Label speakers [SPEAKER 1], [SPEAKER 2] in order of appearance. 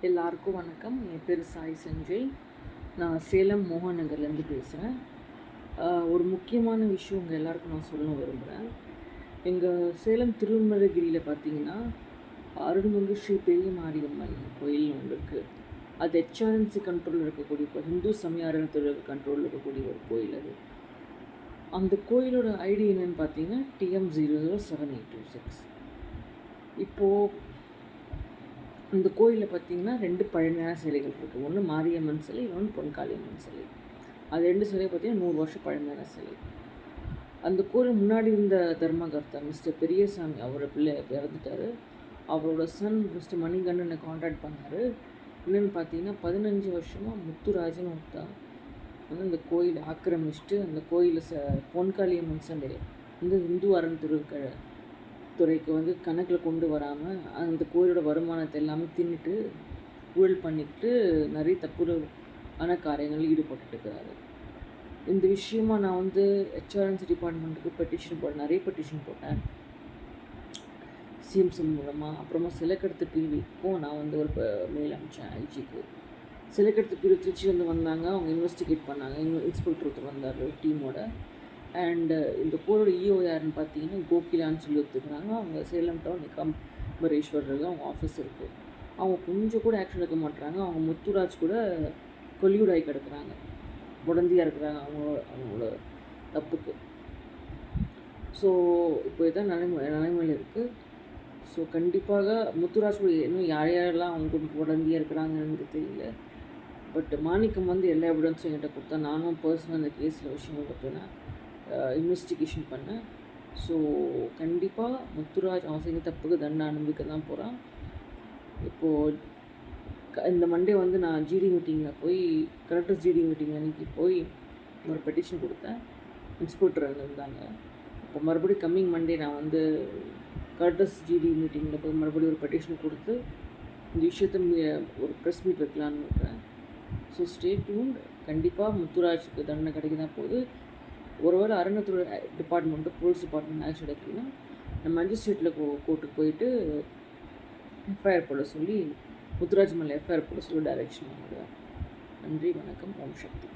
[SPEAKER 1] எல்லாருக்கும் வணக்கம். என் பேர் சாய் சஞ்சய். நான் சேலம் மோகன் நகர்லேருந்து பேசுகிறேன். ஒரு முக்கியமான விஷயம் உங்கள் எல்லாருக்கும் நான் சொல்ல விரும்புகிறேன். எங்கள் சேலம் திருமலகிரியில் பார்த்தீங்கன்னா அருள்மிகு ஸ்ரீ பெரிய மாரியம்மன் கோயில் ஒன்று இருக்குது. அது ஹெச்ஆர்என்சி கண்ட்ரோலில் இருக்கக்கூடிய இப்போ ஹிந்து சமய அறநிலையத்துறை கண்ட்ரோலில் இருக்கக்கூடிய ஒரு கோயில் அது. அந்த கோயிலோட ஐடி என்னென்னு பார்த்தீங்கன்னா TM007826. இப்போது அந்த கோயிலில் பார்த்திங்கன்னா 2 பழமையான சிலைகள் இருக்குது. ஒன்று மாரியம்மன் சிலை, இன்னொன்று பொன்காளியம்மன் சிலை. அது 2 சிலை பார்த்திங்கன்னா 100 வருஷம் பழமையான சிலை. அந்த கோயில் முன்னாடி இருந்த தர்மகர்த்தா மிஸ்டர் பெரியசாமி அவரோட பிள்ளை இறந்துட்டார். அவரோட சன் மிஸ்டர் மணிகண்டனை காண்டாக்ட் பண்ணார். என்னென்னு பார்த்தீங்கன்னா 15 வருஷமாக முத்துராஜன் ஒருத்தா வந்து அந்த கோயிலை ஆக்கிரமிச்சுட்டு அந்த கோயிலில் பொன்காளியம்மன் சிலை வந்து இந்து துறைக்கு வந்து கணக்கில் கொண்டு வராமல் அந்த கோயிலோட வருமானத்தை எல்லாமே தின்னுட்டு ஊழல் பண்ணிக்கிட்டு நிறைய தப்புமான காரியங்களில் ஈடுபட்டு இருக்கிறாரு. இந்த விஷயமா நான் வந்து ஹெச்ஆர்என்சி டிபார்ட்மெண்ட்டுக்கு நிறைய பெட்டிஷன் போட்டேன் சிஎம்சி மூலமாக. அப்புறமா சிலைக்கடத்து பிரிவுக்கும் நான் வந்து ஒரு மெயில் அனுப்பிச்சேன் ஐஜிக்கு. சிலைக்கடத்து பிரிவு திருச்சியிலேருந்து வந்தாங்க, அவங்க இன்வெஸ்டிகேட் பண்ணாங்க. இன்ஸ்பெக்டர் ஒருத்தர் வந்தார் டீமோட. அண்டு இந்த கோயிலோட இஓ யாருன்னு பார்த்தீங்கன்னா கோகிலான்னு சொல்லி ஒத்துக்கிறாங்க. அவங்க சேலம் டவுன் நிகம்பரேஸ்வரர்கள் அவங்க ஆஃபீஸ் இருக்குது. அவங்க கொஞ்சம் கூட ஆக்ஷன் எடுக்க மாட்டுறாங்க. அவங்க முத்துராஜ் கூட கொல்யூடாகி கிடக்குறாங்க, உடந்தியாக இருக்கிறாங்க அவங்களோட தப்புக்கு. ஸோ இப்போ இதான் நிலைமையில் இருக்குது. ஸோ கண்டிப்பாக முத்துராஜ் கூட இன்னும் யாரெல்லாம் அவங்க உடந்தியாக இருக்கிறாங்கன்னு எனக்கு தெரியல. பட் மாணிக்கம் வந்து எல்லா எவிடன்ஸும் என்கிட்ட கொடுத்தா நானும் பர்சனல் அந்த கேஸில் விஷயம் கொடுத்தேன், இன்வெஸ்டிகேஷன் பண்ணேன். ஸோ கண்டிப்பாக முத்துராஜ் அவன் செஞ்ச தப்புக்கு தண்டனை அனுபவிக்க தான் போகிறான். இப்போது இந்த மண்டே வந்து நான் ஜிடி மீட்டிங்கில் போய் கலெக்டர்ஸ் ஜிடி மீட்டிங் அன்றைக்கி போய் ஒரு பெட்டிஷன் கொடுத்தேன். இன்ஸ்பெக்டர் அங்கே இருந்தாங்க. இப்போ மறுபடியும் கம்மிங் மண்டே நான் வந்து கலெக்டர்ஸ் ஜிடி மீட்டிங்கில் போய் மறுபடியும் ஒரு பெட்டிஷன் கொடுத்து இந்த விஷயத்த ஒரு ப்ரெஸ் மீட் வைக்கலான்னு இருக்கிறேன். So stay tuned. கண்டிப்பாக முத்துராஜுக்கு தண்டனை கிடைக்க தான் போகுது. ஒருவேளை அறநிலையத்துறை டிபார்ட்மெண்ட்டு போலீஸ் டிபார்ட்மெண்ட் ஆக்ஷன் எடுக்கலைன்னா நான் மஜிஸ்ட்ரேட்டில் கோர்ட்டுக்கு போயிட்டு எஃப்ஐஆர் போட சொல்லி முத்துராஜ் மேலே எஃப்ஐஆர் போட சொல்லி டைரெக்ஷன் வாங்குவேன். நன்றி, வணக்கம், ஓம் சக்தி.